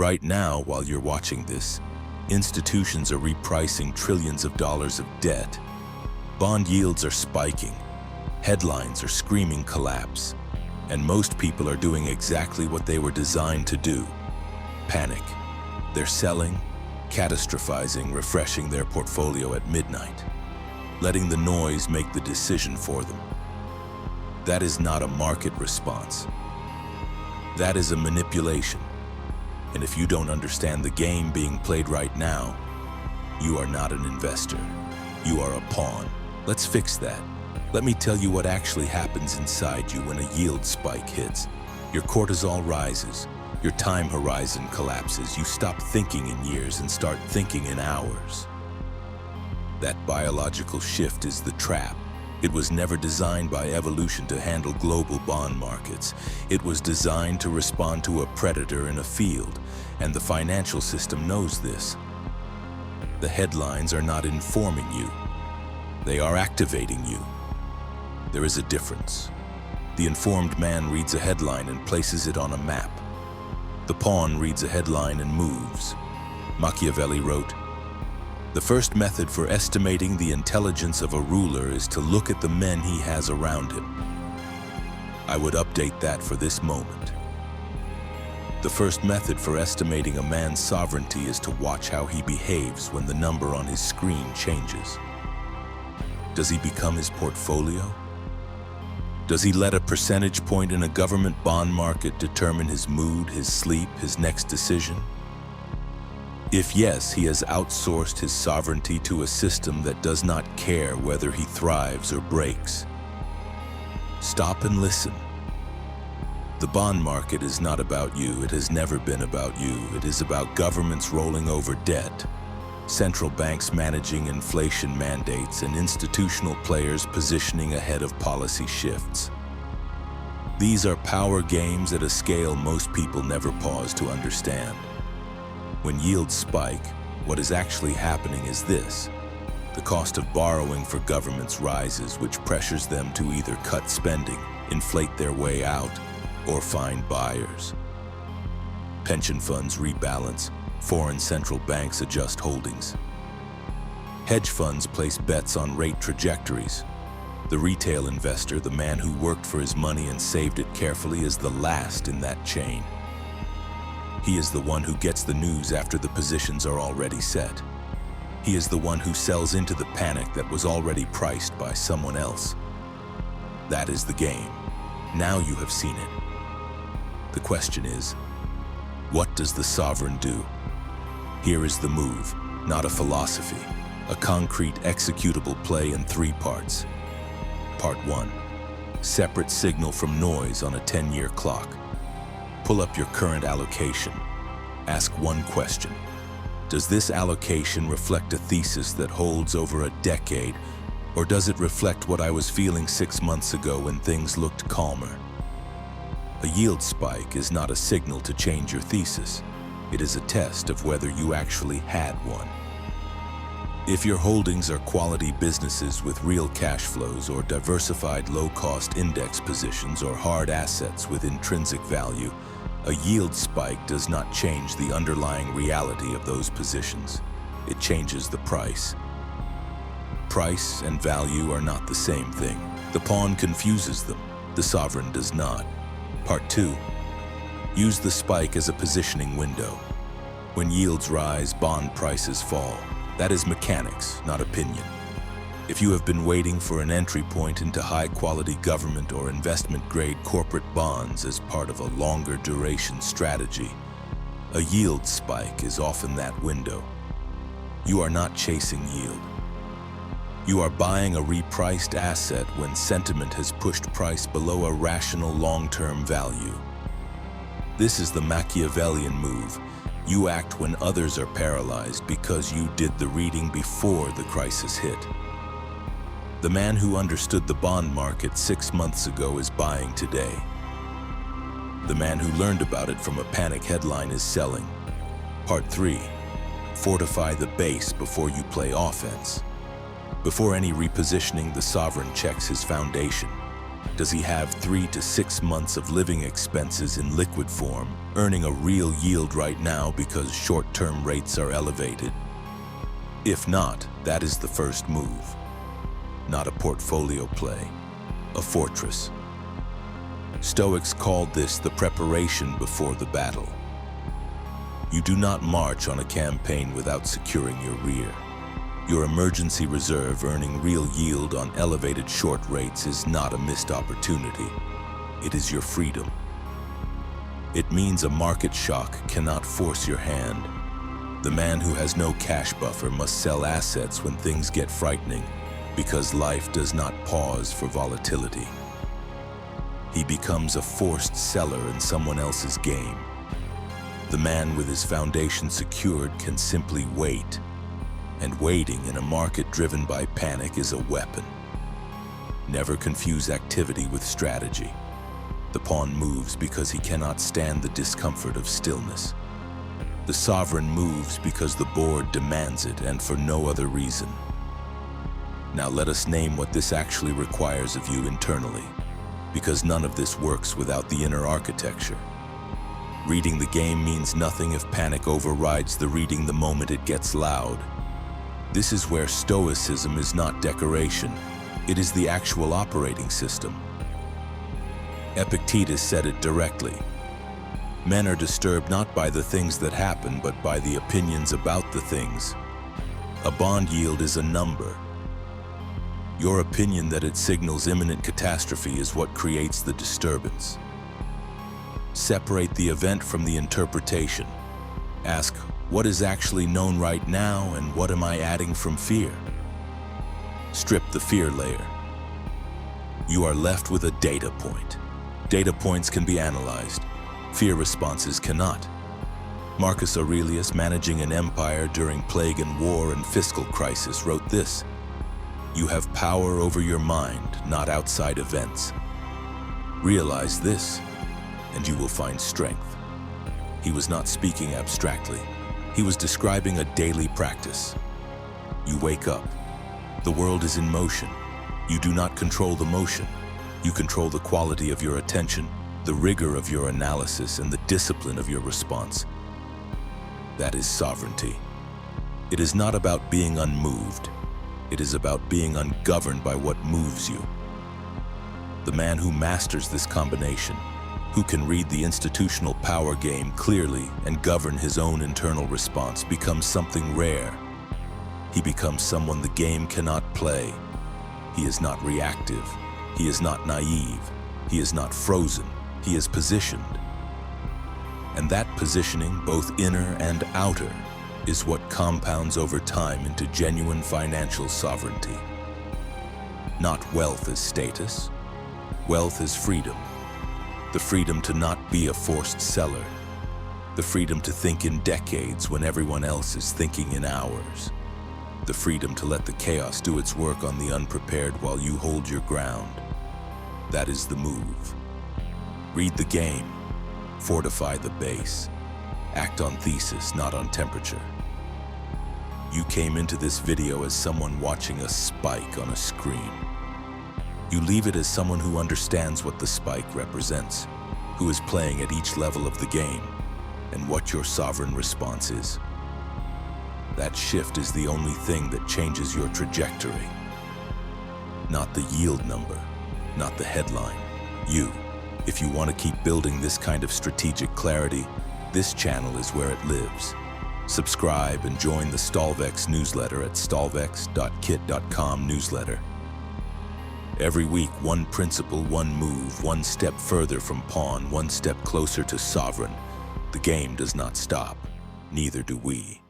Right now, while you're watching this, institutions are repricing trillions of dollars of debt. Bond yields are spiking. Headlines are screaming collapse. And most people are doing exactly what they were designed to do: panic. They're selling, catastrophizing, refreshing their portfolio at midnight, letting the noise make the decision for them. That is not a market response. That is a manipulation. And if you don't understand the game being played right now, you are not an investor. You are a pawn. Let's fix that. Let me tell you what actually happens inside you when a yield spike hits. Your cortisol rises. Your time horizon collapses. You stop thinking in years and start thinking in hours. That biological shift is the trap. It was never designed by evolution to handle global bond markets. It was designed to respond to a predator in a field, and the financial system knows this. The headlines are not informing you. They are activating you. There is a difference. The informed man reads a headline and places it on a map. The pawn reads a headline and moves. Machiavelli wrote, "The first method for estimating the intelligence of a ruler is to look at the men he has around him." I would update that for this moment. The first method for estimating a man's sovereignty is to watch how he behaves when the number on his screen changes. Does he become his portfolio? Does he let a percentage point in a government bond market determine his mood, his sleep, his next decision? If yes, he has outsourced his sovereignty to a system that does not care whether he thrives or breaks. Stop and listen. The bond market is not about you. It has never been about you. It is about governments rolling over debt, central banks managing inflation mandates, and institutional players positioning ahead of policy shifts. These are power games at a scale most people never pause to understand. When yields spike, what is actually happening is this: the cost of borrowing for governments rises, which pressures them to either cut spending, inflate their way out, or find buyers. Pension funds rebalance. Foreign central banks adjust holdings. Hedge funds place bets on rate trajectories. The retail investor, the man who worked for his money and saved it carefully, is the last in that chain. He is the one who gets the news after the positions are already set. He is the one who sells into the panic that was already priced by someone else. That is the game. Now you have seen it. The question is, what does the sovereign do? Here is the move, not a philosophy, a concrete executable play in 3 parts. Part 1, separate signal from noise on a 10-year clock. Pull up your current allocation. Ask one question. Does this allocation reflect a thesis that holds over a decade, or does it reflect what I was feeling 6 months ago when things looked calmer? A yield spike is not a signal to change your thesis. It is a test of whether you actually had one. If your holdings are quality businesses with real cash flows, or diversified low-cost index positions, or hard assets with intrinsic value, a yield spike does not change the underlying reality of those positions. It changes the price. Price and value are not the same thing. The pawn confuses them. The sovereign does not. Part 2. Use the spike as a positioning window. When yields rise, bond prices fall. That is mechanics, not opinion. If you have been waiting for an entry point into high-quality government or investment-grade corporate bonds as part of a longer duration strategy, a yield spike is often that window. You are not chasing yield. You are buying a repriced asset when sentiment has pushed price below a rational long-term value. This is the Machiavellian move. You act when others are paralyzed because you did the reading before the crisis hit. The man who understood the bond market 6 months ago is buying today. The man who learned about it from a panic headline is selling. Part 3. Fortify the base before you play offense. Before any repositioning, the sovereign checks his foundation. Does he have 3 to 6 months of living expenses in liquid form? earning a real yield right now because short-term rates are elevated? If not, that is the first move. Not a portfolio play, a fortress. Stoics called this the preparation before the battle. You do not march on a campaign without securing your rear. Your emergency reserve earning real yield on elevated short rates is not a missed opportunity. It is your freedom. It means a market shock cannot force your hand. The man who has no cash buffer must sell assets when things get frightening, because life does not pause for volatility. He becomes a forced seller in someone else's game. The man with his foundation secured can simply wait, and waiting in a market driven by panic is a weapon. Never confuse activity with strategy. The pawn moves because he cannot stand the discomfort of stillness. The sovereign moves because the board demands it and for no other reason. Now let us name what this actually requires of you internally, because none of this works without the inner architecture. Reading the game means nothing if panic overrides the reading the moment it gets loud. This is where stoicism is not decoration. It is the actual operating system. Epictetus said it directly. Men are disturbed not by the things that happen, but by the opinions about the things. A bond yield is a number. Your opinion that it signals imminent catastrophe is what creates the disturbance. Separate the event from the interpretation. Ask, what is actually known right now and what am I adding from fear? Strip the fear layer. You are left with a data point. Data points can be analyzed. Fear responses cannot. Marcus Aurelius, managing an empire during plague and war and fiscal crisis, wrote this: "You have power over your mind, not outside events. Realize this, and you will find strength." He was not speaking abstractly. He was describing a daily practice. You wake up. The world is in motion. You do not control the motion. You control the quality of your attention, the rigor of your analysis, and the discipline of your response. That is sovereignty. It is not about being unmoved. It is about being ungoverned by what moves you. The man who masters this combination, who can read the institutional power game clearly and govern his own internal response, becomes something rare. He becomes someone the game cannot play. He is not reactive. He is not naive. He is not frozen. He is positioned. And that positioning, both inner and outer, is what compounds over time into genuine financial sovereignty. Not wealth as status. Wealth is freedom. The freedom to not be a forced seller. The freedom to think in decades when everyone else is thinking in hours. The freedom to let the chaos do its work on the unprepared while you hold your ground. That is the move. Read the game. Fortify the base. Act on thesis, not on temperature. You came into this video as someone watching a spike on a screen. You leave it as someone who understands what the spike represents, who is playing at each level of the game, and what your sovereign response is. That shift is the only thing that changes your trajectory. Not the yield number, not the headline. You. If you want to keep building this kind of strategic clarity, this channel is where it lives. Subscribe and join the STOLVEX newsletter at stolvex.kit.com newsletter. Every week, one principle, one move, one step further from pawn, one step closer to sovereign. The game does not stop, neither do we.